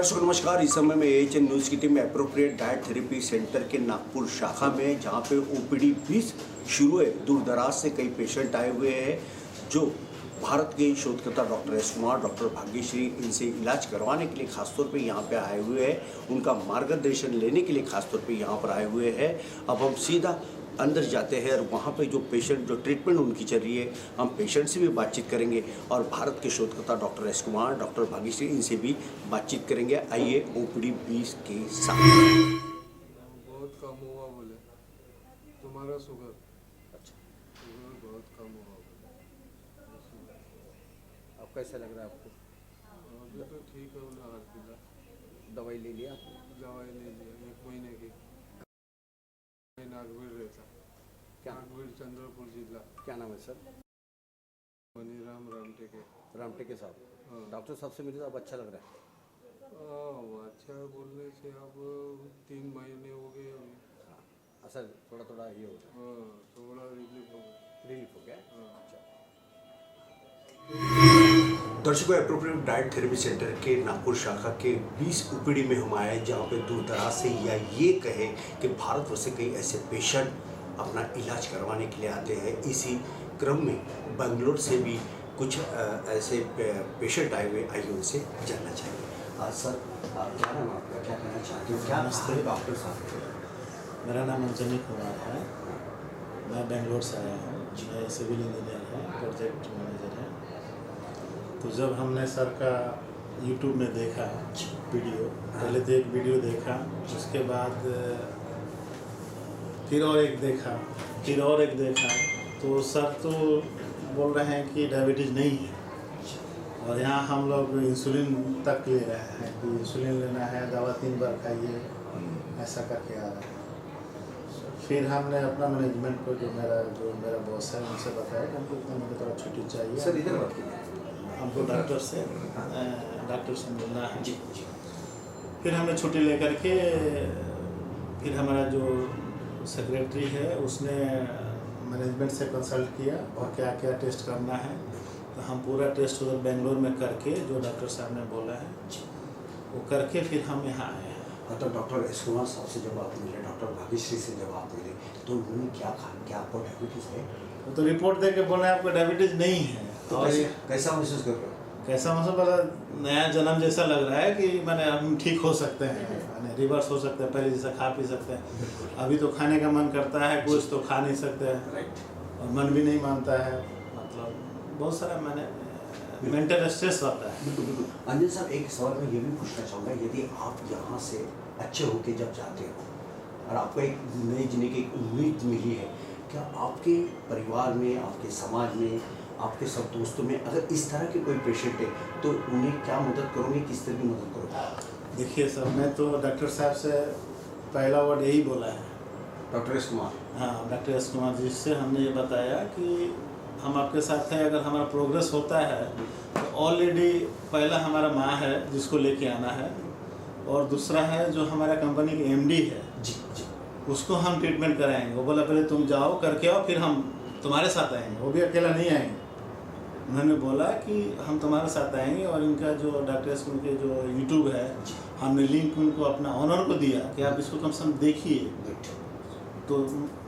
दर्शकों नमस्कार। इस समय में एएचएन न्यूज़ की टीम में एप्रोप्रिएट डाइट थेरेपी सेंटर के नागपुर शाखा में, जहां पे ओपीडी भी शुरू है। दूर दराज से कई पेशेंट आए हुए हैं जो भारत के शोधकर्ता doctor S Kumar, doctor Bhagyashree इनसे इलाज करवाने के लिए खासतौर पे यहाँ पे आए हुए हैं। उनका मार्गदर्शन लेने के लिए खासतौर पे यहाँ पर आए हुए हैं। अब हम सीधा अंदर जाते हैं और वहाँ पे जो पेशेंट, जो ट्रीटमेंट उनकी चल रही है, हम पेशेंट से भी बातचीत करेंगे और भारत के शोधकर्ता doctor S Kumar, doctor Bhagyashree इनसे भी बातचीत करेंगे। आइए ओपीडी 20 के साथ। बहुत कम हुआ बोले, तुम्हारा शुगर अच्छा, शुगर बहुत कम हुआ बोले। अब कैसा लग रहा है आपको? अभी तो ठीक है बोले, हाल फिलहाल दवाई ले लिया आपने? दवाई ले लिया 1 महीने की। मैं नागवीर रहता, क्या नागवीर चंद्रपुर जिला। क्या नाम है सर? मनीराम रामटेके। रामटेके साहब। हाँ। डॉक्टर साहब से मिले तो अब अच्छा लग रहा है? अच्छा बोलने से अब 3 महीने हो गए अभी। असर थोड़ा थोड़ा ये हो रहा हाँ, थोड़ा रिलीफ हो गया। है, रिलीफ हो गया। हाँ। दर्शकों, एप्रोप्रिएट डाइट थेरेपी सेंटर के नागपुर शाखा के 20 ओपीडी में हम आए, जहाँ पे दूर दराज से या ये कहे कि भारतवर्ष से कई ऐसे पेशेंट अपना इलाज करवाने के लिए आते हैं। इसी क्रम में बेंगलोर से भी कुछ ऐसे पेशेंट आए हुए, आइए उनसे जानना चाहिए। सर, क्या नाम आपका, क्या कहना चाहते हो? क्या नमस्ते डॉक्टर साहब? मेरा नाम अंजनी कुमार है। मैं बेंगलोर से आया हूँ। मैं सिविल इंजीनियर है, प्रोजेक्ट मैनेजर है। तो जब हमने सर का यूट्यूब में देखा वीडियो, पहले तो एक वीडियो देखा, उसके बाद फिर और एक देखा, फिर और एक देखा, तो सर तो बोल रहे हैं कि डायबिटीज़ नहीं है। और यहाँ हम लोग इंसुलिन तक ले रहे हैं कि इंसुलिन लेना है, दवा 3 बार खाइए, ऐसा करके आ रहा है। फिर हमने अपना मैनेजमेंट को, जो मेरा बॉस है, उनसे बताया कि हमको इतना मुझे थोड़ा छुट्टी चाहिए। सर इधर बात कीजिए। हमको डॉक्टर से मिलना है। फिर हमने छुट्टी लेकर के, फिर हमारा जो सेक्रेटरी है उसने मैनेजमेंट से कंसल्ट किया और क्या क्या टेस्ट करना है। तो हम पूरा टेस्ट उधर बेंगलोर में करके, जो डॉक्टर साहब ने बोला है वो करके फिर हम यहाँ आए हैं। तो डॉक्टर एस कुमार साहब से जब आप मिले, डॉक्टर भाग्यश्री से जब आप मिले, तो उन्होंने क्या कहा? क्या आपको डायबिटीज़ है? वो तो रिपोर्ट दे के बोले आपको डायबिटीज़ नहीं है। तो और कैसा महसूस कर रहे हो? कैसा मौसम बड़ा नया जन्म जैसा लग रहा है कि मैंने हम ठीक हो सकते हैं, मैंने रिवर्स हो सकते हैं, पहले जैसा खा पी सकते हैं। अभी तो खाने का मन करता है, कुछ तो खा नहीं सकते हैं और मन भी नहीं मानता है। मतलब बहुत सारा मैंने मेंटल स्ट्रेस रहता है। बिल्कुल। अंजन साहब, एक सवाल मैं ये भी पूछना चाहूँगा, यदि आप यहाँ से अच्छे होके जब जाते हो और आपको एक नई जीने की एक उम्मीद मिली है, क्या आपके परिवार में, आपके समाज में, आपके सब दोस्तों में अगर इस तरह के कोई पेशेंट है तो उन्हें क्या मदद करोगे, किस तरह की मदद करोगे? देखिए सर, मैं तो डॉक्टर साहब से पहला वर्ड यही बोला है। Doctor S Kumar? हाँ, डॉक्टर एस कुमार जी से हमने ये बताया कि हम आपके साथ हैं। अगर हमारा प्रोग्रेस होता है तो ऑलरेडी पहला हमारा माँ है जिसको लेके आना है, और दूसरा है जो हमारा कंपनी के एमडी है, जी, उसको हम ट्रीटमेंट कराएंगे। वो बोला पहले तुम जाओ करके आओ, फिर हम तुम्हारे साथ आएंगे। वो भी अकेला नहीं आएंगे। उन्होंने बोला कि हम तुम्हारे साथ आएंगे। और इनका जो डॉक्टर एस कुमार के जो यूट्यूब है, हमने लिंक उनको अपना ऑनर को दिया कि आप इसको कम से कम देखिए, तो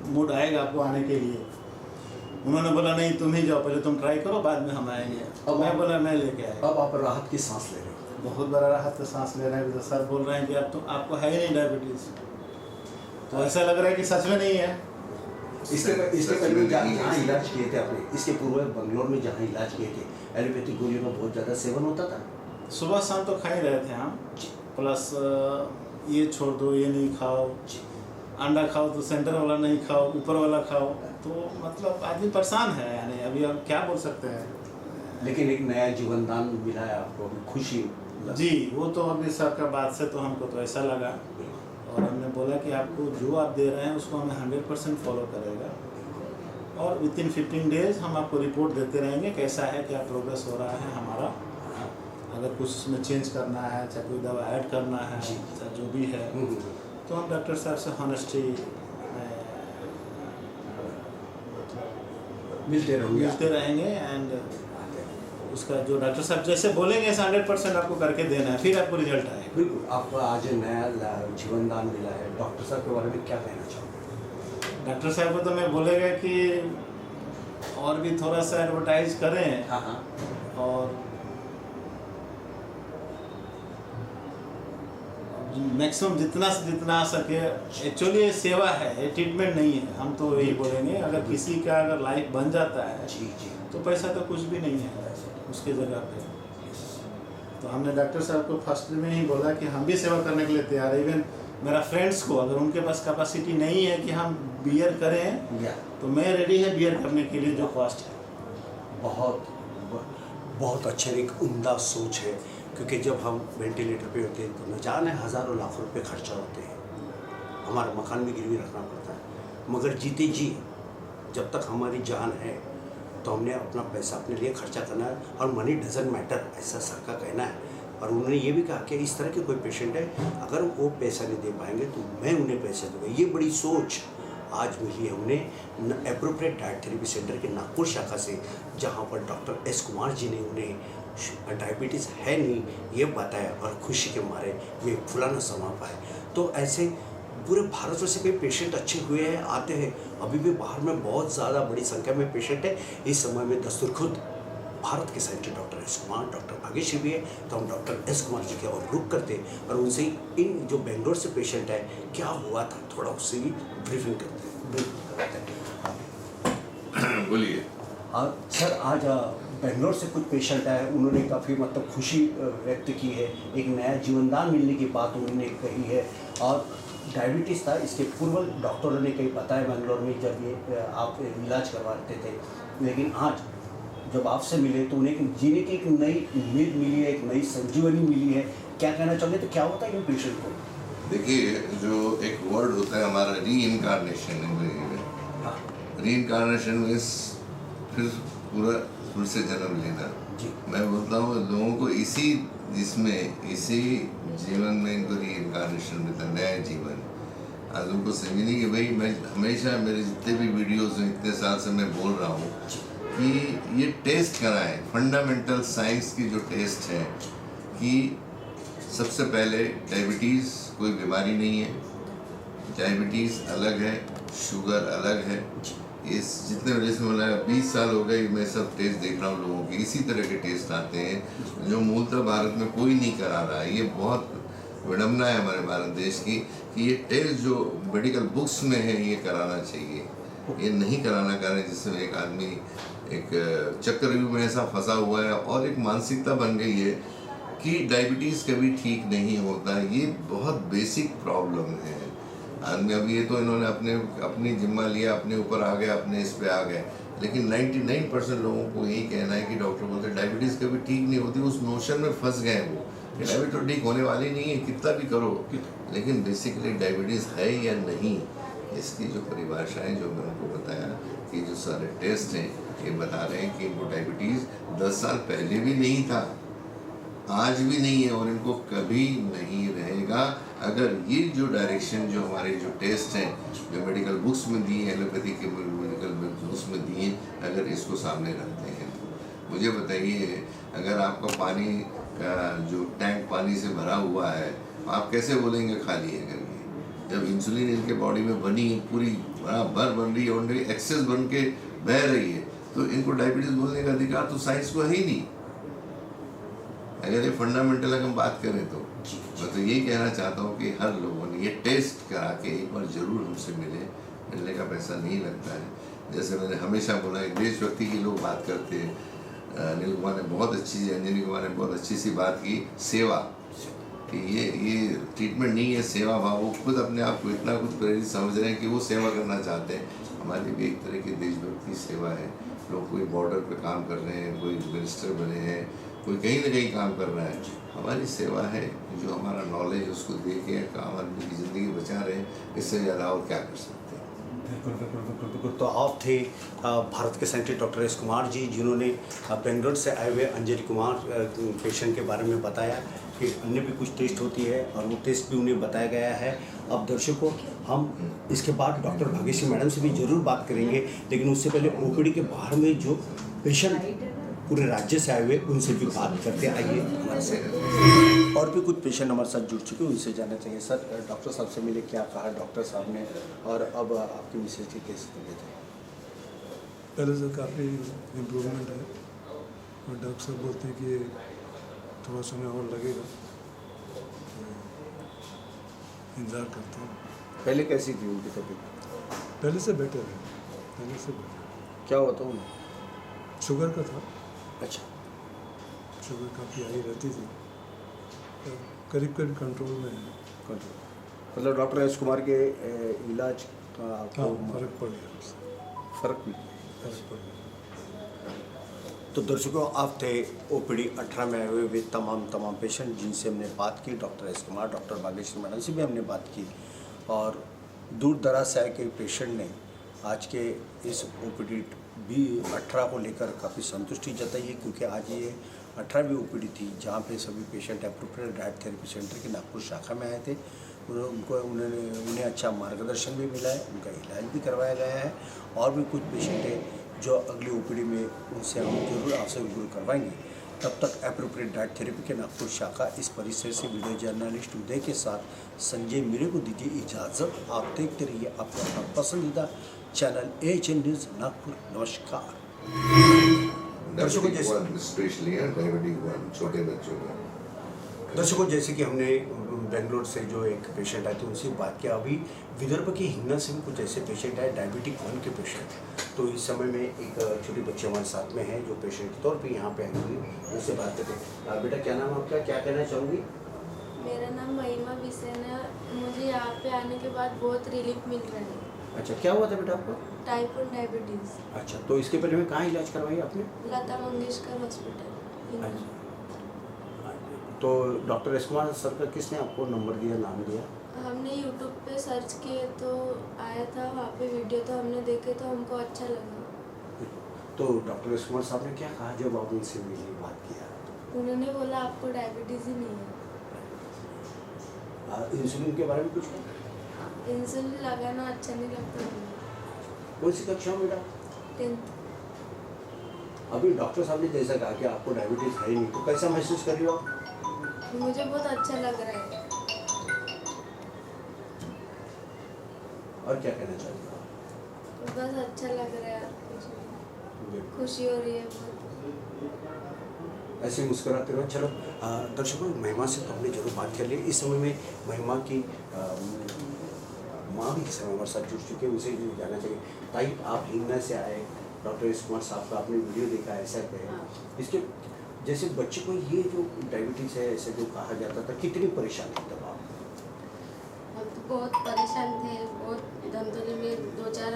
मूड आएगा आपको आने के लिए। उन्होंने बोला नहीं, तुम ही जाओ, पहले तुम ट्राई करो, बाद में हम आएंगे। अब मैं बोला मैं लेके आया। अब आप राहत की सांस ले रहे हो? बहुत बड़ा राहत से सांस ले रहे हैं। तो सर बोल रहे हैं कि अब तो आपको है ही नहीं डायबिटीज़। तो ऐसा लग रहा है कि सच में नहीं है। इसके पहले जहाँ इलाज किए थे आपने, इसके पूर्व बेंगलोर में जहाँ इलाज किए थे, एलोपैथिक गोलियों का बहुत ज़्यादा सेवन होता था? सुबह शाम तो खा ही रहे थे हम। प्लस ये छोड़ दो, ये नहीं खाओ, अंडा खाओ तो सेंटर वाला नहीं खाओ, ऊपर वाला खाओ। तो मतलब आदमी परेशान है। यानी अभी हम क्या बोल सकते हैं। लेकिन एक नया जीवन दान मिला है आपको, अभी खुशी? जी, वो तो अभी सर का बात से तो हमको तो ऐसा लगा। और हमने बोला कि आपको जो आप दे रहे हैं उसको हमें 100% फॉलो करेगा, और विदिन 15 डेज हम आपको रिपोर्ट देते रहेंगे कैसा है, क्या प्रोग्रेस हो रहा है हमारा। अगर कुछ उसमें चेंज करना है, चाहे कोई दवा ऐड करना है, चाहे जो भी है, तो हम डॉक्टर साहब से हॉनेस्टी मिलते मिलते रहेंगे। एंड उसका जो डॉक्टर साहब जैसे बोलेंगे ऐसा 100% आपको करके देना है, फिर आपको रिजल्ट आएगा। बिल्कुल, आपको आज नया जीवन दान मिला है, डॉक्टर साहब के बारे में क्या कहना चाहोगे? डॉक्टर साहब को तो मैं बोलेगा कि और भी थोड़ा सा एडवर्टाइज करें, हाँ हाँ, और मैक्सिमम जितना से जितना आ सके। एक्चुअली ये सेवा है, ये ट्रीटमेंट नहीं है। हम तो यही बोलेंगे, अगर किसी का अगर लाइफ बन जाता है जी जी, तो पैसा तो कुछ भी नहीं है उसके जगह पे। तो हमने डॉक्टर साहब को फर्स्ट में ही बोला कि हम भी सेवा करने के लिए तैयार है। इवन मेरा फ्रेंड्स को अगर उनके पास कैपेसिटी नहीं है कि हम बियर करें, तो मैं रेडी है बियर करने के लिए जो कॉस्ट है। बहुत बहुत अच्छा, एक उम्दा सोच है, क्योंकि जब हम वेंटिलेटर पे होते हैं तो न जाने हज़ारों लाखों रुपए खर्चा होते हैं, हमारा मकान भी गिरवी रखना पड़ता है, मगर जीते जी जब तक हमारी जान है तो हमने अपना पैसा अपने लिए खर्चा करना है, और मनी डजंट मैटर, ऐसा सर का कहना है। और उन्होंने ये भी कहा कि इस तरह के कोई पेशेंट है, अगर वो पैसा नहीं दे पाएंगे तो मैं उन्हें पैसे दूँगा। ये बड़ी सोच आज मिली है उन्हें एप्रोप्रिएट डाइट थेरेपी सेंटर के नागपुर शाखा से, जहाँ पर डॉक्टर एस कुमार जी ने उन्हें डायबिटीज़ है नहीं ये बताया, और खुशी के मारे वे फुलाना समा पाए। तो ऐसे पूरे भारत में से कई पेशेंट अच्छे हुए हैं, आते हैं, अभी भी बाहर में बहुत ज़्यादा बड़ी संख्या में पेशेंट है। इस समय में दस्तूर खुद भारत के scientist doctor S Kumar, doctor Bhagyashree भी है, तो हम डॉक्टर एस कुमार जी के और रुक करते और उनसे इन जो बेंगलोर से पेशेंट है क्या हुआ था थोड़ा उससे भी ब्रीफिंग करते हैं। बोलिए। सर, आज बेंगलोर से कुछ पेशेंट आए, उन्होंने काफ़ी मतलब खुशी व्यक्त की है, एक नया जीवनदान मिलने की बात उन्होंने कही है। और डायबिटीज़ था, इसके पूर्व डॉक्टरों ने कहीं बताया बेंगलोर में जब ये आप इलाज करवाते थे, लेकिन आज जब आपसे मिले तो उन्हें जीने की एक नई उम्मीद मिली है, एक नई संजीवनी मिली है। क्या कहना चाहोगे, तो क्या होता है इन पेशेंट को? देखिए, जो एक वर्ड होता है हमारा री इनकारनेशन, अंग्रेजी में री इनकारनेशन मीन्स फिर से जन्म लेना। मैं बोलता हूँ लोगों को इसी जीवन में इनको री इनकारनेशन मिलता है, नया जीवन। आज उनको समझने कि भाई मैं हमेशा मेरे जितने भी वीडियोस में इतने साल से मैं बोल रहा हूँ कि ये टेस्ट कराएं, फंडामेंटल साइंस की जो टेस्ट है कि सबसे पहले डायबिटीज़ कोई बीमारी नहीं है, डायबिटीज़ अलग है, शुगर अलग है। इस जितने वजह से मतलब 20 साल हो गए मैं सब टेस्ट देख रहा हूँ लोगों के, इसी तरह के टेस्ट आते हैं जो मूलतः भारत में कोई नहीं करा रहा है। ये बहुत विडम्बना है हमारे भारत देश की कि ये टेस्ट जो मेडिकल बुक्स में है ये कराना चाहिए, ये नहीं कराना कारण जिसमें एक आदमी एक चक्रव्यूह में ऐसा फंसा हुआ है और एक मानसिकता बन गई है कि डायबिटीज़ कभी ठीक नहीं होता। ये बहुत बेसिक प्रॉब्लम है आदमी। अब ये तो इन्होंने अपनी जिम्मा लिया, अपने ऊपर आ गए, अपने इस पे आ गए, लेकिन 99% लोगों को यही कहना है कि डॉक्टर बोलते हैं डायबिटीज़ कभी ठीक नहीं होती। उस नोशन में फंस गए वो, डायबिटीज तो ठीक होने वाली नहीं है कितना भी करो, लेकिन बेसिकली डायबिटीज़ है या नहीं, इसकी जो परिभाषाएं जो मैंने उनको बताया कि जो सारे टेस्ट हैं ये बता रहे हैं कि इनको डायबिटीज़ 10 साल पहले भी नहीं था, आज भी नहीं है और इनको कभी नहीं रहेगा अगर ये जो डायरेक्शन जो हमारे जो टेस्ट हैं जो मेडिकल बुक्स में दिए, एलोपैथी के मेडिकल बुक्स में दिए, अगर इसको सामने रखते हैं तो मुझे बताइए अगर आपका पानी का जो टैंक पानी से भरा हुआ है आप कैसे बोलेंगे खाली है करके? जब इंसुलिन इनके बॉडी में बनी पूरी भर बन रही है, ऑलरेडी एक्सेस बन के बह रही है, तो इनको डायबिटीज़ बोलने का अधिकार तो साइंस को है ही नहीं। अगर ये फंडामेंटल अगर हम बात करें तो मैं तो यही कहना चाहता हूँ कि हर लोगों ने ये टेस्ट करा के एक बार ज़रूर हमसे मिलने का पैसा नहीं लगता है। जैसे मैंने हमेशा बोला एक देशभक्ति की लोग बात करते हैं, अनिल कुमार ने बहुत अच्छी, अंजनी कुमार ने बहुत अच्छी सी बात की, सेवा कि ये ट्रीटमेंट नहीं है सेवा भाव। वो खुद अपने आप को इतना कुछ प्रेरित समझ रहे हैं कि वो सेवा करना चाहते हैं। हमारी भी एक तरह की देशभक्ति सेवा है। लोग कोई बॉर्डर पे काम कर रहे हैं, कोई मिनिस्टर बने हैं, कोई कहीं ना कहीं काम कर रहा है, हमारी सेवा है जो हमारा नॉलेज उसको दे के काम आदमी की ज़िंदगी बचा रहे हैं, इससे ज़्यादा और क्या कर सकते हैं। बिल्कुल बिल्कुल बिल्कुल बिल्कुल। तो आप थे भारत के scientist doctor S Kumar ji, जिन्होंने बेंगलोर से आए हुए अंजलि कुमार पेशेंट के बारे में बताया कि अन्य भी कुछ टेस्ट होती है और वो टेस्ट भी उन्हें बताया गया है। अब दर्शकों हम इसके बाद डॉक्टर भाग्यश्री मैडम से भी ज़रूर बात करेंगे, लेकिन उससे पहले ओपीडी के बाहर में जो पेशेंट पूरे राज्य से आए हुए, उनसे भी बात करते आइए हमारे साथ। और भी कुछ पेशेंट हमारे साथ जुड़ चुके हैं, उनसे जानना चाहिए। सर, डॉक्टर साहब से मिले, क्या कहा डॉक्टर साहब ने, और अब आपकी मिसेज की कैसी तबीयत है? पहले से काफ़ी इम्प्रूवमेंट है और डॉक्टर साहब बोलते हैं कि थोड़ा समय और लगेगा, तो इंतज़ार करता हूँ। पहले कैसी थी उनकी तबीयत? पहले से बेटर है, पहले से बेटर। क्या हुआ था उन्हें? शुगर का था, अच्छा, शुगर काफ़ी हाई रहती थी, करीब करीब कंट्रोल में है। कंट्रोल। मतलब डॉक्टर एस कुमार के इलाज का हाँ, आपको फर्क पड़ गया उससे, फर्क भी? फर्क पड़ गया। तो दर्शकों, आप थे ओपीडी 18 में आए हुए वे तमाम पेशेंट जिनसे हमने बात की। Doctor S Kumar, doctor Bageshwari madam से भी हमने बात की, और दूर दराज से आए कई पेशेंट ने आज के इस ओपीडी भी 18 को लेकर काफ़ी संतुष्टि जताई है, क्योंकि आज ये 18वीं ओपीडी थी जहाँ पे सभी patient appropriate diet therapy centre के नागपुर शाखा में आए थे। उन्हें अच्छा मार्गदर्शन भी मिला है, उनका इलाज भी करवाया गया है, और भी कुछ पेशेंट हैं जो अगली ओपीडी में उनसे हम जरूर आपसे रूबरू करवाएंगे। तब तक एप्रोप्रिएट डाइट थेरेपी के नागपुर शाखा इस परिसर से वीडियो जर्नलिस्ट उदय के साथ संजय मीरे को दीजिए इजाज़त। आप देखते रहिए आपका अपना पसंदीदा चैनल AHN न्यूज़ नागपुर। नमस्कार। दर्शकों, स्पेशली डायबिटिक वन, छोटे बच्चों का। दर्शकों, जैसे कि हमने बेंगलोर से जो एक पेशेंट आए थे उनसे बात किया, अभी विदर्भ के हिंगना से भी कुछ ऐसे पेशेंट आए डायबिटिक 1 के पेशेंट। तो इस समय में एक छोटी बच्ची हमारे साथ में है जो पेशेंट के तौर पे यहाँ पे आई हुई, उनसे बात करते हैं। बेटा, क्या नाम है आपका, क्या कहना चाहूँगी? मेरा नाम महिमा बिसेन है। मुझे यहाँ पे आने के बाद बहुत रिलीफ मिल रहा है। अच्छा, क्या हुआ था बेटा आपको? Type 1 diabetes. अच्छा, तो इसके पहले में कहाँ इलाज करवाई आपने? लता मंगेशकर हॉस्पिटल। अच्छा, तो डॉक्टर एस कुमार सर का किसने आपको नंबर दिया, नाम दिया? हमने यूट्यूब पे सर्च किए तो आया था, वहाँ पे वीडियो तो हमने देखे तो हमको अच्छा लगा। तो डॉक्टर एस कुमार साहब ने क्या कहा जब आप उनसे मिली, बात किया? उन्होंने बोला आपको डायबिटीज़ ही नहीं है। इंसुलिन के बारे में कुछ? इंसुलिन लगाना अच्छा नहीं लगता मुझे। कौन सी कक्षा में बेटा? 10th। अभी डॉक्टर साहब ने जैसा कहा कि आपको डायबिटीज़ है ही नहीं, तो कैसा महसूस कर रही हो आप? मुझे बहुत अच्छा लग रहा है। और क्या कहना चाहते हो आप? बस अच्छा लग रहा है, खुशी हो रही है बहुत। ऐसे मुस्कुराते रहो। चलो दर्शकों, महिमा से तो हमने जरूर बात कर ली। इस समय में महिमा की माँ भी इस समय हमारे साथ जुड़ चुके हैं, उनसे भी जानना चाहिए। ताई, आप हिंगना से आए, डॉक्टर एस कुमार साहब का आपने वीडियो देखा, ऐसा कहे इसके जैसे बच्चे को ये जो डायबिटीज़ है ऐसे जो कहा जाता था, कितनी परेशानी तब आप? हम तो बहुत परेशान थे, बहुत धंधोली में 2-4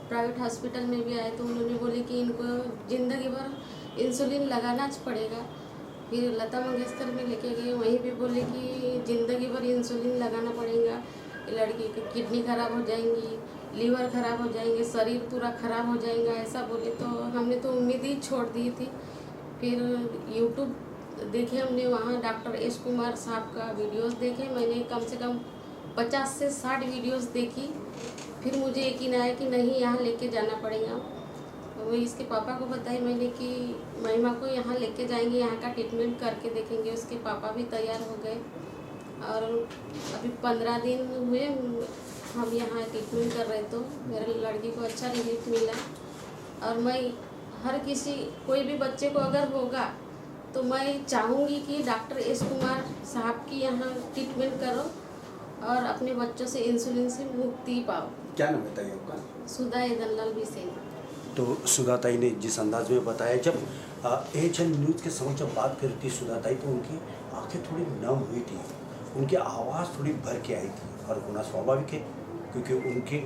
प्राइवेट हॉस्पिटल में भी आए तो उन्होंने बोले कि इनको ज़िंदगी भर इंसुलिन लगाना पड़ेगा। फिर लता मंगेशकर में लेके गए, वहीं भी बोले कि ज़िंदगी भर इंसुलिन लगाना पड़ेगा, लड़की की किडनी खराब हो जाएंगी, लीवर खराब हो जाएंगे, शरीर पूरा खराब हो जाएगा, ऐसा बोले। तो हमने तो उम्मीद ही छोड़ दी थी। फिर यूट्यूब देखे हमने, वहाँ डॉक्टर एस कुमार साहब का वीडियोस देखे, मैंने कम से कम 50 से 60 वीडियोस देखी। फिर मुझे यकीन आया कि नहीं, यहाँ लेके जाना पड़ेगा। वो इसके पापा को बताई मैंने कि महिमा को यहाँ लेके जाएंगे, यहाँ का ट्रीटमेंट करके देखेंगे। उसके पापा भी तैयार हो गए और अभी 15 दिन हुए हम यहाँ ट्रीटमेंट कर रहे, तो मेरे लड़की को अच्छा रिलीफ मिला। और मैं हर किसी कोई भी बच्चे को अगर होगा तो मैं चाहूँगी कि डॉक्टर एस कुमार साहब की यहाँ ट्रीटमेंट करो और अपने बच्चों से इंसुलिन से मुक्ति पाओ। क्या नाम बताइए आपका? सुधा एदनलाल बिसेन। तो सुधाताई ने जिस अंदाज में बताया, जब AHN न्यूज़ के समक्ष जब बात करी थी सुधाताई, तो उनकी आंखें थोड़ी नम हुई थी, उनकी आवाज़ थोड़ी भर के आई थी, और होना स्वाभाविक है क्योंकि उनके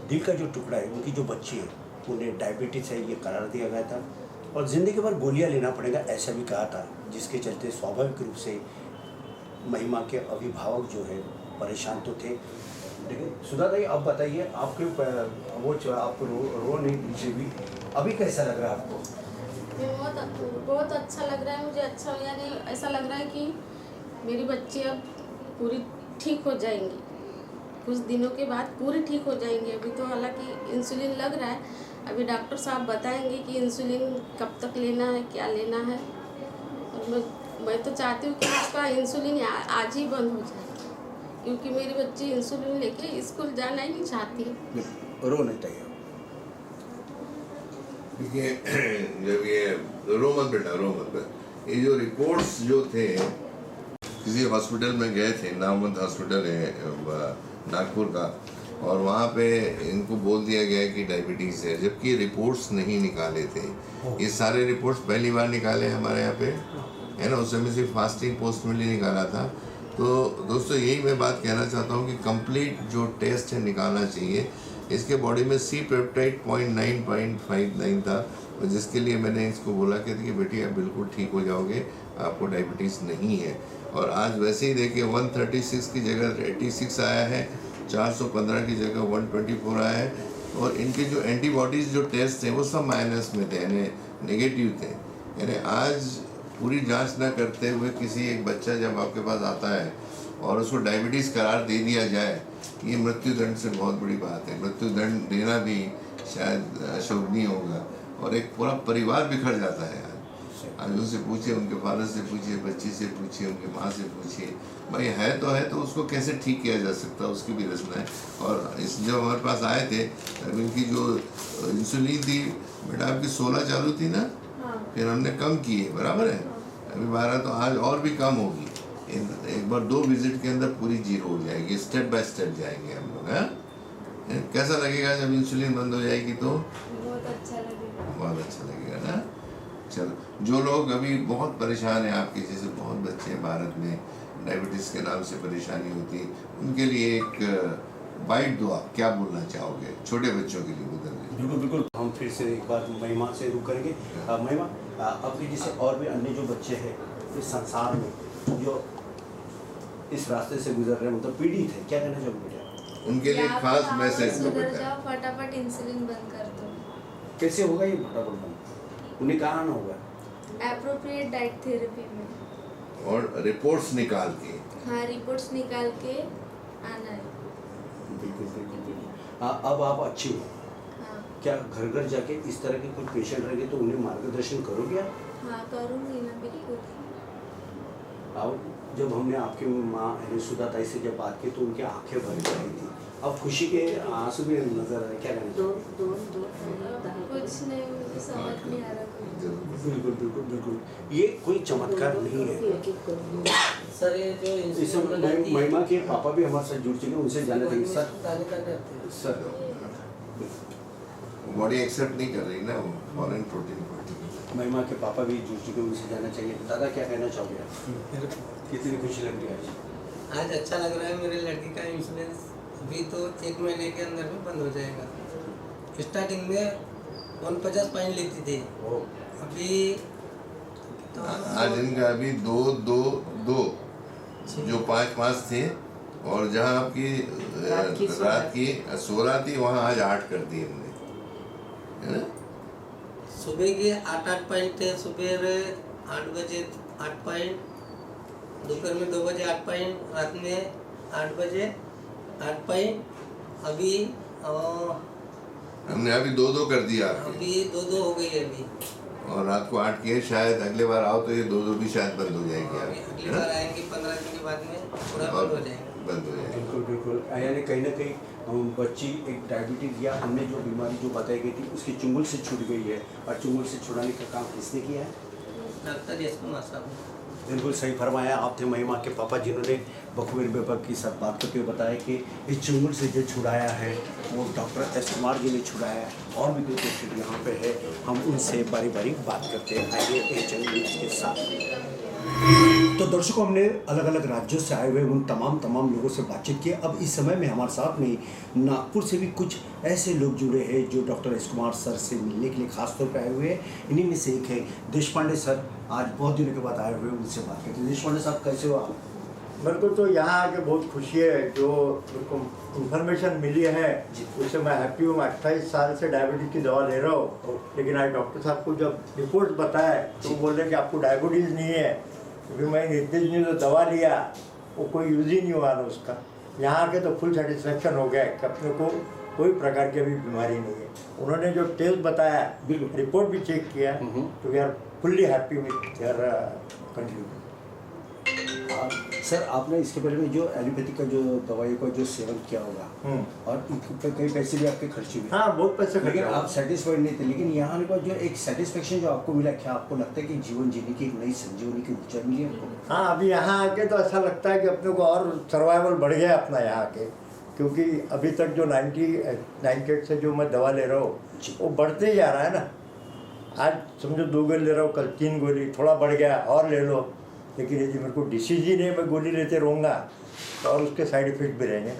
दिल का जो टुकड़ा है, उनकी जो बच्ची है, उन्हें डायबिटीज़ है ये करार दिया गया था और ज़िंदगी भर गोलियां लेना पड़ेगा ऐसा भी कहा था, जिसके चलते स्वाभाविक रूप से महिमा के अभिभावक जो है परेशान तो थे। लेकिन सुधाताई, अब बताइए, आपके आप रो नहीं पीछे भी, अभी कैसा लग रहा है आपको? बहुत अच्छा लग रहा है मुझे। अच्छा यानी ऐसा लग रहा है कि मेरी बच्ची अब पूरी ठीक हो जाएंगी, कुछ दिनों के बाद पूरी ठीक हो जाएंगी। अभी तो हालांकि इंसुलिन लग रहा है, अभी डॉक्टर साहब बताएंगे कि इंसुलिन कब तक लेना है, क्या लेना है। और मैं तो चाहती हूँ कि उसका इंसुलिन आज ही बंद हो जाए, क्योंकि मेरी बच्ची इंसुलिन लेके स्कूल जाना ही नहीं चाहती है। रो नहीं चाहिए। देखिए, जब ये रो मत बेटा, रो मत। ये जो रिपोर्ट्स जो थे, किसी हॉस्पिटल में गए थे, नामवंत हॉस्पिटल है नागपुर का, और वहाँ पे इनको बोल दिया गया कि डायबिटीज़ है, जबकि रिपोर्ट्स नहीं निकाले थे। ये सारे रिपोर्ट्स पहली बार निकाले हमारे यहाँ पे, है ना। उस समय सिर्फ फास्टिंग पोस्ट में निकाला था। तो दोस्तों, यही मैं बात कहना चाहता हूँ कि कंप्लीट जो टेस्ट है निकालना चाहिए। इसके बॉडी में सी पेप्टाइड 0.9.59 था, और जिसके लिए मैंने इसको बोला कि बेटी आप बिल्कुल ठीक हो जाओगे, आपको डायबिटीज़ नहीं है। और आज वैसे ही देखिए 136 की जगह 86 आया है, 415 की जगह 124 आया है। और इनके जो एंटीबॉडीज़ जो टेस्ट थे वो सब माइनस में थे, यानी नेगेटिव थे। यानी आज पूरी जांच ना करते हुए किसी एक बच्चा जब आपके पास आता है और उसको डायबिटीज़ करार दे दिया जाए, ये मृत्युदंड से बहुत बड़ी बात है। मृत्युदंड देना भी शायद अशोभनीय होगा, और एक पूरा परिवार बिखर जाता है। आज उनसे पूछिए, उनके फादर से पूछिए, बच्ची से पूछिए, उनकी माँ से पूछिए, भाई है तो उसको कैसे ठीक किया जा सकता है, उसकी भी रचना है। और इस जब हमारे पास आए थे तब इनकी जो इंसुलिन थी बेटा आपकी 16 चालू थी ना, फिर हमने कम की है, बराबर है, अभी 12, तो आज और भी कम होगी। एक बार 2 विजिट के अंदर पूरी 0 हो जाएगी। स्टेप बाय स्टेप जाएंगे हम लोग। हैं, कैसा लगेगा जब इंसुलिन बंद हो जाएगी? तो बहुत अच्छा लगेगा, बहुत अच्छा लगेगा ना। चलो, जो लोग अभी बहुत परेशान हैं, आपके जैसे बहुत बच्चे हैं भारत में डायबिटीज़ के नाम से परेशानी होती है, उनके लिए एक बाइट दो, आप क्या बोलना चाहोगे छोटे बच्चों के लिए? बिल्कुल बिल्कुल। हम फिर से एक बार महिमा से रुक करेंगे। महिमा, आपके जैसे और भी अन्य जो बच्चे हैं इस संसार में जो इस रास्ते से गुजर रहे हैं, मतलब पीड़ित है, क्या कहना चाहोगे बेटा? उनके लिए एक खास मैसेज दो बेटा। जाओ, फटाफट इंसुलिन बंद कर दो। कैसे होगा ये फटाफट बंद? उन्हें कहाँ आना होगा? एप्रोप्रिएट डाइट थेरेपी में, और रिपोर्ट्स निकाल के। हाँ, रिपोर्ट्स निकाल के आना है। बिल्कुल बिल्कुल बिल्कुल। अब आप अच्छी हो, हाँ क्या घर घर जाके इस तरह के कोई पेशेंट रहेंगे तो उन्हें मार्गदर्शन करोगे आप? हाँ, करूँगी ना, बिल्कुल। और जब हमने आपकी माँ यानी सुधा ताई से जब बात की तो उनकी आंखें भर गई थी, अब खुशी के आंसू भी नजर आ रहे, क्या कहना चाहिए? कुछ नहीं, मुझे समझ नहीं आ रहा कुछ। बिल्कुल बिल्कुल बिल्कुल, ये कोई चमत्कार नहीं है सर। ये जो इस समय महिमा के पापा भी हमारे साथ जुड़ चुके हैं, उनसे जानना चाहिए। सर बॉडी एक्सेप्ट नहीं कर रही ना वो फॉरेन प्रोटीन। महिमा के पापा भी जुड़ चुके हैं, उनसे जानना चाहिए। दादा क्या कहना चाहोगे आप? कितनी खुशी लग रही है आज? आज अच्छा लग रहा है। मेरे लड़की का इंश्योरेंस अभी तो 1 महीने के अंदर में बंद हो जाएगा। स्टार्टिंग में 150 पॉइंट लेती थी, अभी तो आज इनका अभी 2 जो 5 थे, और जहाँ आपकी रात की 16 थी, वहाँ आज 8 कर दी हमने, है ना। सुबह के 8 पॉइंट थे, सुबह 8 बजे 8 पॉइंट, दोपहर में 2 बजे 8 पॉइंट, रात में 8 बजे 8 पॉइंट। अभी हमने अभी 2 कर दिया आपके। अभी 2 हो गई है अभी, और रात को 8 किए। शायद अगले बार आओ तो ये 2 भी शायद बंद हो जाएगी अगली बार आएंगे 15 दिन के बाद में पूरा बंद हो जाएगा। बंद हो जाएगी। बिल्कुल बिल्कुल, यानी कहीं ना कहीं बच्ची एक डायबिटीज या अन्य जो बीमारी जो बताई गई थी उसकी चुंगल से छूट गई है, और चुंगल से छुड़ाने का काम किसने किया है? डॉक्टर यश कुमार साहब। बिल्कुल सही फरमाया। आप थे महिमा के पापा, जिन्होंने बखूबी बेबक की सब बात करते हुए बताया कि इस चुंगल से जो छुड़ाया है वो डॉक्टर एस कुमार जी ने छुड़ाया है। और भी कोई पेशेंट यहाँ पे है, हम उनसे बारी बारी बात करते हैं। आइए एचएन न्यूज़ के साथ। तो दर्शकों, हमने अलग अलग राज्यों से आए हुए उन तमाम लोगों से बातचीत की। अब इस समय में हमारे साथ में नागपुर से भी कुछ ऐसे लोग जुड़े हैं जो डॉक्टर एस कुमार सर से मिलने के लिए खास तौर पे आए हुए हैं। इन्हीं में से एक है देशपांडे सर, आज बहुत दिनों के बाद आए हुए, उनसे बात करते हैं। देशपांडे साहब, कैसे हो आप? मेरे को तो यहाँ आके बहुत खुशी है, जो मेरे को इन्फॉर्मेशन मिली है उससे मैं हैप्पी हूँ। मैं 28 साल से डायबिटीज़ की दवा ले रहा हूँ, लेकिन आज डॉक्टर साहब को जब रिपोर्ट बताया तो वो बोल रहे कि आपको डायबिटीज़ नहीं है, क्योंकि मैंने इतने दिन जो दवा लिया वो कोई यूज़ ही नहीं हुआ ना उसका। यहाँ आके तो फुल सेटिस्फेक्शन हो गया कि अपने को कोई प्रकार की अभी बीमारी नहीं है। उन्होंने जो टेस्ट बताया, बिल्कुल। रिपोर्ट भी चेक किया, तो we are fully happy with their contribution. Sir आपने इसके पहले में जो एलोपैथिक का जो दवाइयों का जो सेवन किया होगा और इनके कई पैसे भी आपके खर्चे हुए, हाँ बहुत पैसे लेकिन खर्च आप सेटिस्फाइड नहीं थे, लेकिन यहाँ आने का जो एक सेटिस्फेक्शन जो आपको मिला, क्या आपको लगता है कि जीवन जीने की एक नई संजीवनी की ऊर्जा मिली है आपको? हाँ, अभी यहाँ आके तो ऐसा लगता है कि अपने को और सर्वाइवल बढ़ गया अपना यहाँ आके, क्योंकि अभी तक जो 98 से जो मैं दवा ले रहा हूँ वो बढ़ते ही जा रहा है ना। आज समझो 2 गोली ले रहा हूँ, कल 3 गोली, थोड़ा बढ़ गया और ले लो, लेकिन यदि मेरे को डिसीज ही नहीं, मैं गोली लेते रहूँगा तो और उसके साइड इफेक्ट भी रहेंगे।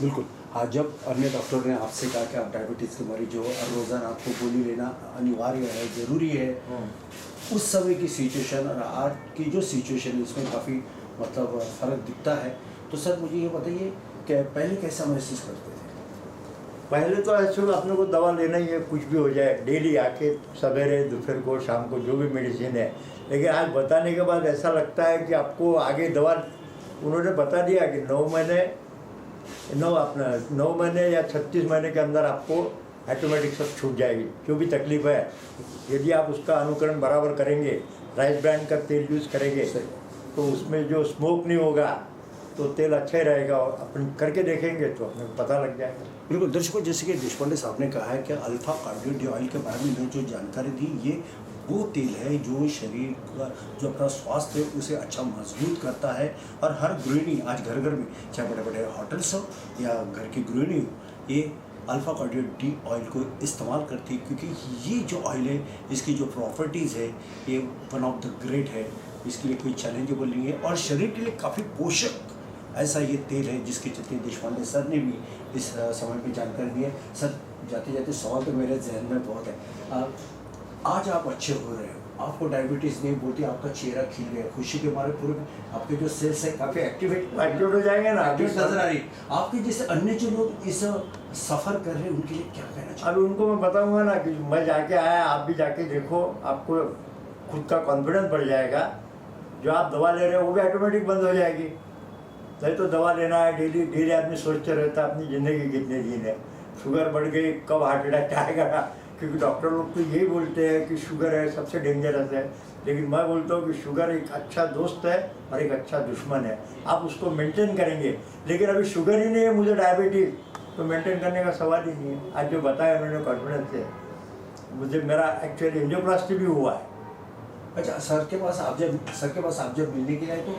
बिल्कुल। हाँ, जब अन्य डॉक्टर ने आपसे कहा कि आप डायबिटीज़ के मरीज हो और रोज़ाना आपको गोली लेना अनिवार्य है, ज़रूरी है, उस समय की सिचुएशन और आज की जो सिचुएशन है इसमें काफ़ी मतलब फ़र्क दिखता है। तो सर मुझे ये बताइए कि पहले कैसा महसूस करते थे? पहले तो ऐसे अपने को दवा लेना ही है, कुछ भी हो जाए, डेली आके सवेरे दोपहर को शाम को जो भी मेडिसिन है, लेकिन आज बताने के बाद ऐसा लगता है कि आपको आगे दवा उन्होंने बता दिया कि 9 महीने या 36 महीने के अंदर आपको ऑटोमेटिक सब छूट जाएगी। जो भी तकलीफ है, यदि आप उसका अनुकरण बराबर करेंगे, राइस ब्रांड का तेल यूज़ करेंगे तो उसमें जो स्मोक नहीं होगा तो तेल अच्छा ही रहेगा। और अपन करके देखेंगे तो अपने को पता लग जाएगा। बिल्कुल दर्शकों, जैसे कि देशपांडे साहब ने कहा है कि अल्फा कार्डियो डी ऑयल के बारे में जो जानकारी दी, ये वो तेल है जो शरीर का जो अपना स्वास्थ्य है उसे अच्छा मजबूत करता है। और हर गृहिणी आज घर घर में, चाहे बड़े बड़े होटल्स हो या घर की गृहिणी हो, ये अल्फा कार्डियो डी ऑयल को इस्तेमाल करती है, क्योंकि ये जो ऑयल है इसकी जो प्रॉपर्टीज़ है ये वन ऑफ द ग्रेट है, इसके लिए कोई चैलेंजेबल नहीं है और शरीर के लिए काफ़ी पोषक ऐसा ये तेल है, जिसके चलते देशपांडे सर ने भी इस समय पे जानकारी दी है। सर जाते जाते सवाल तो मेरे जहन में बहुत है, आज आप अच्छे हो रहे हो, आपको डायबिटीज़ नहीं बोलती, आपका चेहरा खिल गया, खुशी के मारे पूरे आपके जो सेल्स है काफ़ी एक्टिवेट हो जाएंगे ना, एक्टिवेट नजर आ रही है। आपके जैसे अन्य जो लोग इस सफ़र कर रहे हैं उनके लिए क्या कहना चाहिए? अभी उनको मैं बताऊंगा ना कि मैं जाके आया, आप भी जाके देखो, आपको खुद का कॉन्फिडेंस बढ़ जाएगा। जो आप दवा ले रहे हो वो भी ऑटोमेटिक बंद हो जाएगी। नहीं तो दवा लेना है डेली आदमी सोचते रहता है अपनी ज़िंदगी कितने दिन है, शुगर बढ़ गई, कब हार्ट अटैक आएगा, क्योंकि डॉक्टर लोग तो यही बोलते हैं कि शुगर है सबसे डेंजरस है। लेकिन मैं बोलता हूँ कि शुगर एक अच्छा दोस्त है और एक अच्छा दुश्मन है, आप उसको मेंटेन करेंगे। लेकिन अभी शुगर ही नहीं है, मुझे डायबिटीज, तो मेंटेन करने का सवाल ही नहीं है। आज जो बताया उन्होंने कॉन्फिडेंस से, मुझे मेरा एक्चुअली एंजियोप्लास्टी भी हुआ है। अच्छा, सर के पास आप जब मिलने के लिए आए तो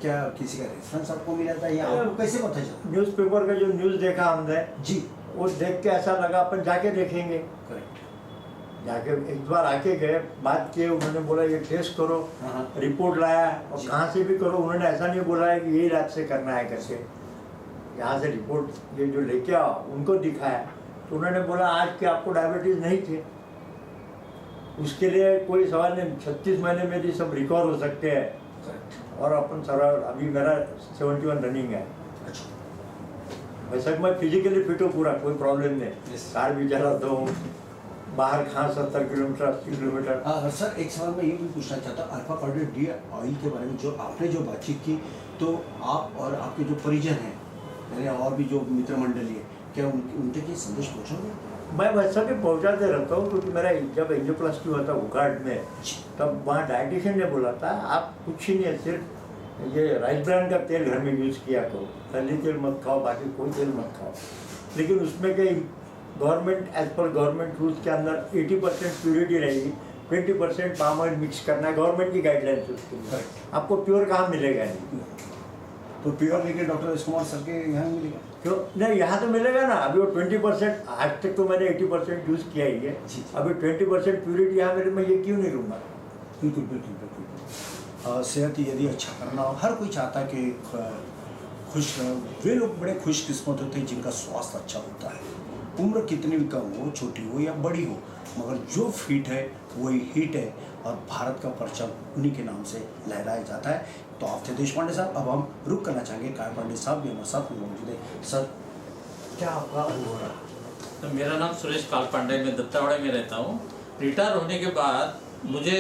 क्या किसी का रेफरेंस आपको मिला था या आपको कैसे पता चला? न्यूज़पेपर का जो न्यूज़ देखा हमने जी, वो देख के ऐसा लगा अपन जाके देखेंगे। करेक्ट। जाके एक बार आके गए, बात किए, उन्होंने बोला ये टेस्ट करो, रिपोर्ट लाया और कहाँ से भी करो। उन्होंने ऐसा नहीं बोला है कि यही लैब से करना है करके, यहाँ से रिपोर्ट ये जो लेके आओ उनको दिखाया तो उन्होंने बोला आज के आपको डायबिटीज़ नहीं थे, उसके लिए कोई सवाल नहीं, 36 महीने में भी सब रिकवर हो सकते हैं। और अपन सारा अभी मेरा 71 रनिंग है। वैसे मैं फिजिकली फिट हूँ पूरा, कोई प्रॉब्लम नहीं, कार भी चलाता हूँ, बाहर कहाँ 70 किलोमीटर 80 किलोमीटर। सर एक सवाल मैं ये भी पूछना चाहता हूँ, अल्फा कार्डियो डी ऑयल के बारे में जो आपने जो बातचीत की, तो आप और आपके जो परिजन हैं यानी और भी जो मित्र मंडली है, क्या उनके ये संदेश पहुँचाओगे? मैं वैसा भी पहुँचाते रहता हूँ, क्योंकि मेरा जब एंजियोप्लास्टी हुआ था उघाट में, तब वहाँ डाइटिशियन ने बोला था आप कुछ ही नहीं, सिर्फ ये राइस ब्रांड का तेल घर में यूज़ किया करो, तली तेल मत खाओ, बाकी कोई तेल मत खाओ। लेकिन उसमें कई government as per government rules के अंदर 80% प्योरिटी रहेगी, 20% पाम ऑयल मिक्स करना है, गवर्नमेंट की गाइडलाइंस उसके लिए। आपको प्योर कहाँ मिलेगा? नहीं तो प्योर लेके डॉक्टर राज कुमार सर के यहाँ मिलेगा? क्यों नहीं, यहाँ तो मिलेगा ना। अभी वो 20%, आज तक तो मैंने 80% यूज़ किया ही है, अभी 20% प्योरिटी यहाँ मेरे में, ये क्यों नहीं लूँगा? बिल्कुल बिल्कुल बिल्कुल। सेहत यदि अच्छा करना हो, हर कोई चाहता है कि खुश रहो। वे लोग बड़े खुशकिस्मत होते हैं जिनका स्वास्थ्य अच्छा होता है, उम्र कितनी भी कम हो, छोटी हो या बड़ी हो, मगर जो फिट है वही हिट है और भारत का परचम उन्हीं के नाम से लहराया जाता है। तो आप थे देशपांडे साहब, अब हम रुक करना चाहेंगे, काय पांडे साहब भी हमारे साथ मौजूद है। सर क्या आपका अनुभव रहा? तो मेरा नाम सुरेश काल पांडे, मैं दत्तावाड़े में रहता हूँ। रिटायर होने के बाद मुझे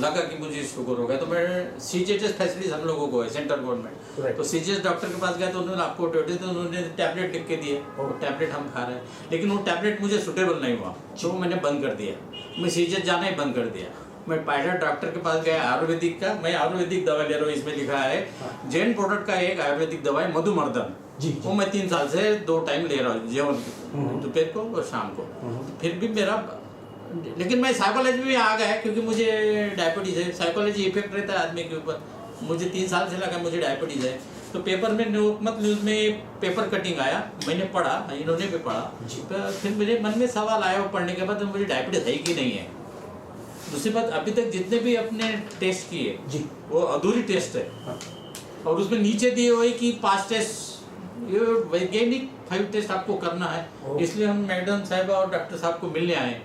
लगा कि मुझे शुगर हो गया, तो मैं CGHS फैसिलिटीज हम लोगों को है सेंट्रल गवर्नमेंट, तो CGHS डॉक्टर के पास गया तो उन्होंने आपको ड्यूटी, तो उन्होंने टैबलेट लिख के दिए, वो टैबलेट हम खा रहे हैं, लेकिन वो टैबलेट मुझे सूटेबल नहीं हुआ, तो मैंने बंद कर दिया, मैं CGHS जाना ही बंद कर दिया। मैं प्राइवेट डॉक्टर के पास गया आयुर्वेदिक का, मैं आयुर्वेदिक दवा ले रहा हूँ, इसमें लिखा है जैन प्रोडक्ट का एक आयुर्वेदिक दवा है मधुमर्दन, वो मैं 3 साल से 2 टाइम ले रहा हूँ, जेवन दोपहर को और शाम को, फिर भी मेरा, लेकिन मैं साइकोलॉजी में आ गया क्योंकि मुझे डायबिटीज़ है, साइकोलॉजी इफेक्ट रहता है आदमी के ऊपर, मुझे 3 साल से लगा मुझे डायबिटीज़ है, तो पेपर में लोकमत न्यूज़ में पेपर कटिंग आया, मैंने पढ़ा, इन्होंने भी पढ़ा, तो फिर मेरे मन में सवाल आया, वो पढ़ने के बाद मुझे डायबिटीज़ है कि नहीं है। दूसरी बात, अभी तक जितने भी अपने टेस्ट किए वो अधूरी टेस्ट है, और उसमें नीचे दिए हुए कि 5 टेस्ट, ये वैज्ञानिक 5 टेस्ट आपको करना है, इसलिए हम मैडम साहब और डॉक्टर साहब को मिलने आए,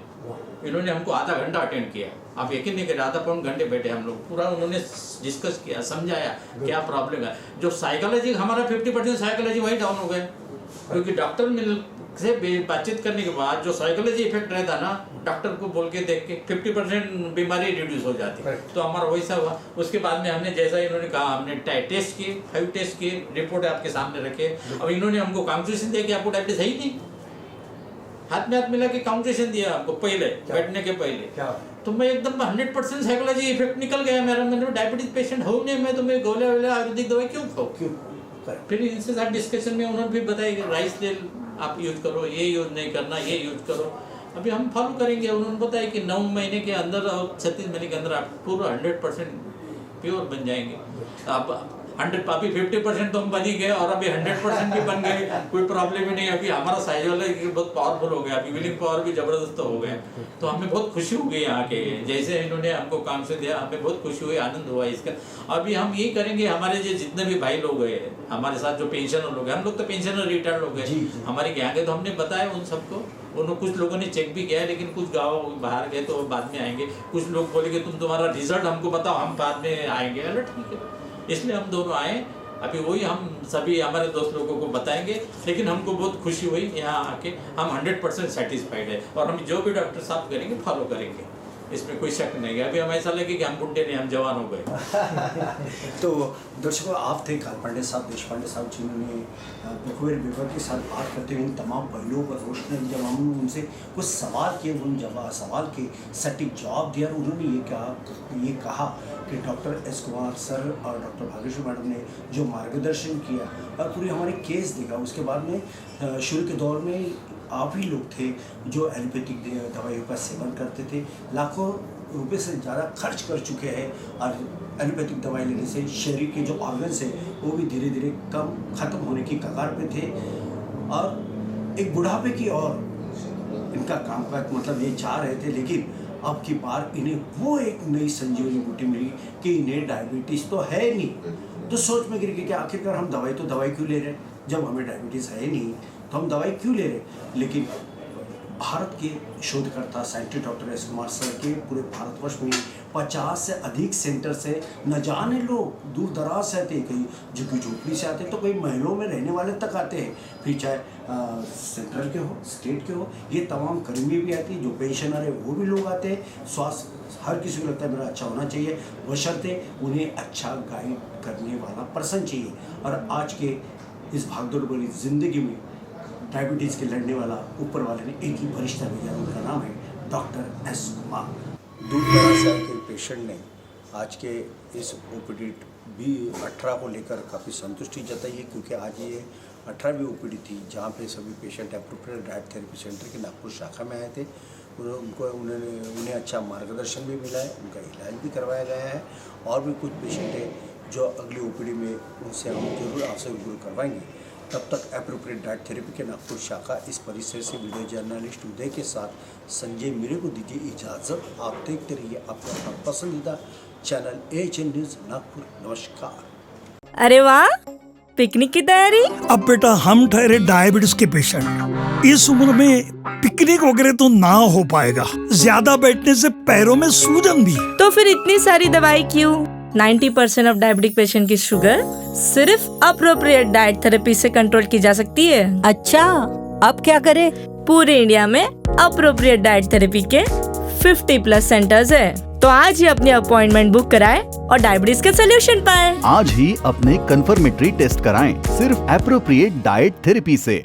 इन्होंने हमको आधा घंटा अटेंड किया, आप यकीन नहीं करें, आधा पौन घंटे बैठे हम लोग, पूरा उन्होंने डिस्कस किया, समझाया क्या प्रॉब्लम है। जो साइकोलॉजी हमारा 50% साइकोलॉजी वही डाउन हो गए, क्योंकि डॉक्टर से बातचीत करने के बाद जो साइकोलॉजी इफेक्ट रहता ना, डॉक्टर को बोल के देख के 50% बीमारी रिड्यूस हो जाती है, तो हमारा वैसा हुआ। उसके बाद में हमने जैसा इन्होंने कहा, हमने टेस्ट किए, 5 टेस्ट किए, रिपोर्ट आपके सामने रखे, अब इन्होंने हमको काउंसलेशन दिया कि आपको डायबिटीज है ही नहीं, हाथ में हाथ मिला के काउंसलेशन दिया हमको पहले बैठने के पहले, तो मैं एकदम 100% साइकोलॉजी इफेक्ट निकल गया मेरा, मैंने डायबिटीज पेशेंट हो नहीं मैं, तो मैं गोले वाले आयुर्वेदिक दवाई क्यों खाऊं। फिर इनसे साथ डिस्कशन में उन्होंने भी बताया कि राइस तेल आप यूज करो, ये यूज नहीं करना, ये यूज करो, अभी हम फॉलो करेंगे। उन्होंने बताया कि 9 महीने के अंदर और 36 महीने के अंदर आप पूरा 100% प्योर बन जाएंगे। आप 100 अभी 50% तो हम बन ही गए, और अभी 100% भी बन गए, कोई प्रॉब्लम ही नहीं। अभी हमारा साइकोलॉजी बहुत पावरफुल हो गया, अभी विलिंग पावर भी जबरदस्त हो गया, तो हमें बहुत खुशी हो गई यहाँ के, जैसे इन्होंने हमको काम से दिया, हमें बहुत खुशी हुई, आनंद हुआ इसका। अभी हम यही करेंगे, हमारे जो जितने भी भाई लोग हैं हमारे साथ, जो पेंशनर लोग हैं, हम लोग तो पेंशनर रिटायर्ड लोग हैं हमारे यहाँ के, तो हमने बताया उन सबको, उन्होंने कुछ लोगों ने चेक भी किया, लेकिन कुछ गाँव बाहर गए तो बाद में आएंगे, कुछ लोग बोले कि तुम्हारा रिजल्ट हमको बताओ, हम बाद में आएंगे। अरे ठीक है, इसलिए हम दोनों आए। अभी वही हम सभी हमारे दोस्त लोगों को बताएंगे, लेकिन हमको बहुत खुशी हुई यहाँ आके, हम 100% सेटिस्फाइड है, और हम जो भी डॉक्टर साहब करेंगे फॉलो करेंगे, इसमें कोई शक नहीं है। अभी हम ऐसा लगे कि हम बुढ़े नहीं, हम जवान हो गए। तो दर्शकों, आप थे कालपांडे साहब, देशपांडे साहब, जिन्होंने बुकवेर बेबर के साथ बात करते हुए इन तमाम पहलुओं पर रोशनी, जब हम उनसे कुछ सवाल किए, उन सवाल के सटीक जवाब दिया, उन्होंने ये कहा कि डॉक्टर एस कुमार सर और डॉक्टर भाग्यश्री मैडम ने जो मार्गदर्शन किया और पूरी हमारे केस देखा, उसके बाद में शुरू के दौर में आप ही लोग थे जो एलोपैथिक दवाइयों का सेवन करते थे, लाखों रुपए से ज़्यादा खर्च कर चुके हैं, और एलोपैथिक दवाई लेने से शरीर के जो ऑर्गन्स हैं वो भी धीरे धीरे ख़त्म होने की कगार पे थे, और एक बुढ़ापे की ओर इनका कामकाज मतलब ये चाह रहे थे। लेकिन अब की बार इन्हें वो एक नई संजीवनी बूटी मिली कि इन्हें डायबिटीज़ तो है नहीं, तो सोच में गिर गई कि आखिरकार हम दवाई क्यों ले रहे हैं, जब हमें डायबिटीज़ है नहीं तो हम दवाई क्यों ले रहे। लेकिन भारत के शोधकर्ता scientist doctor S Kumar sir के पूरे भारतवर्ष में 50 से अधिक सेंटर से न जाने लोग दूर दराज से आते हैं, कहीं झुग्गी झोपड़ी से आते हैं, तो कई महलों में रहने वाले तक आते हैं, फिर चाहे सेंट्रल के हो, स्टेट के हो, ये तमाम कर्मी भी आती है, जो पेंशनर है वो भी लोग आते हैं। स्वास्थ्य हर किसी को लगता है मेरा अच्छा होना चाहिए, बशर्ते उन्हें अच्छा गाइड करने वाला पर्सन चाहिए। और आज के इस भागदौड़ भरी जिंदगी में डायबिटीज़ के लड़ने वाला ऊपर वाले ने एक ही फरिश्ता भेजा, उनका नाम है डॉक्टर एस कुमार। दूर दराज से के पेशेंट ने आज के इस OPD B18 को लेकर काफ़ी संतुष्टि जताई है, क्योंकि आज ये 18वीं OPD थी जहाँ पे सभी patient appropriate diet therapy centre के नागपुर शाखा में आए थे। उन्हें अच्छा मार्गदर्शन भी मिला है, उनका इलाज भी करवाया गया है, और भी कुछ पेशेंट हैं जो अगली OPD में उनसे हम जरूर आपसे रूबरू करवाएंगे। तब तक एप्रोप्रिएट डाइट थेरेपी के नागपुर शाखा इस परिसर से वीडियो जर्नलिस्ट उदय के साथ संजय मीरे को दीजिए इजाज़त। आप देखते रहिए आपका अपना पसंदीदा चैनल AHN न्यूज़ नागपुर। नमस्कार। अरे वाह, पिकनिक की तैयारी? अब बेटा हम ठहरे डायबिटीज के पेशेंट, इस उम्र में पिकनिक वगैरह तो ना हो पाएगा, ज्यादा बैठने से पैरों में सूजन भी। तो फिर इतनी सारी दवाई क्यों? 90% ऑफ डायबिटिक पेशेंट की शुगर सिर्फ अप्रोप्रिएट डाइट थेरेपी से कंट्रोल की जा सकती है। अच्छा, अब क्या करें? पूरे इंडिया में अप्रोप्रिएट डाइट थेरेपी के 50+ सेंटर्स है। तो आज ही अपनी अपॉइंटमेंट बुक कराएं और डायबिटीज के सोल्यूशन पाएं। आज ही अपने कंफर्मेटरी टेस्ट कराएं सिर्फ एप्रोप्रिएट डाइट थेरेपी से।